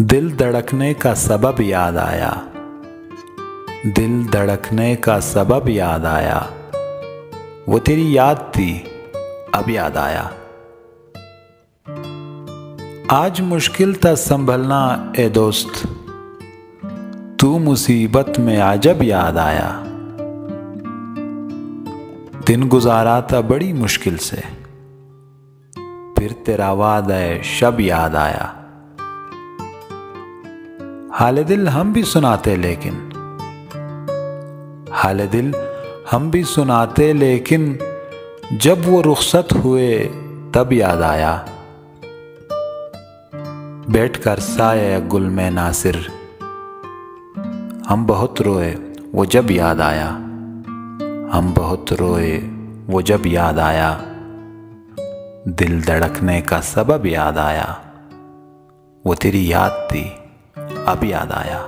दिल धड़कने का सबब याद आया, दिल धड़कने का सबब याद आया, वो तेरी याद थी अब याद आया। आज मुश्किल था संभलना ए दोस्त, तू मुसीबत में आ जब याद आया। दिन गुजारा था बड़ी मुश्किल से, फिर तेरा वादा शब याद आया। हाले दिल हम भी सुनाते लेकिन, हाले दिल हम भी सुनाते लेकिन, जब वो रुखसत हुए तब याद आया। बैठ कर साए गुल में नासिर, हम बहुत रोए वो जब याद आया। हम बहुत रोए वो जब याद आया, दिल धड़कने का सबब याद आया, वो तेरी याद थी अब याद आया।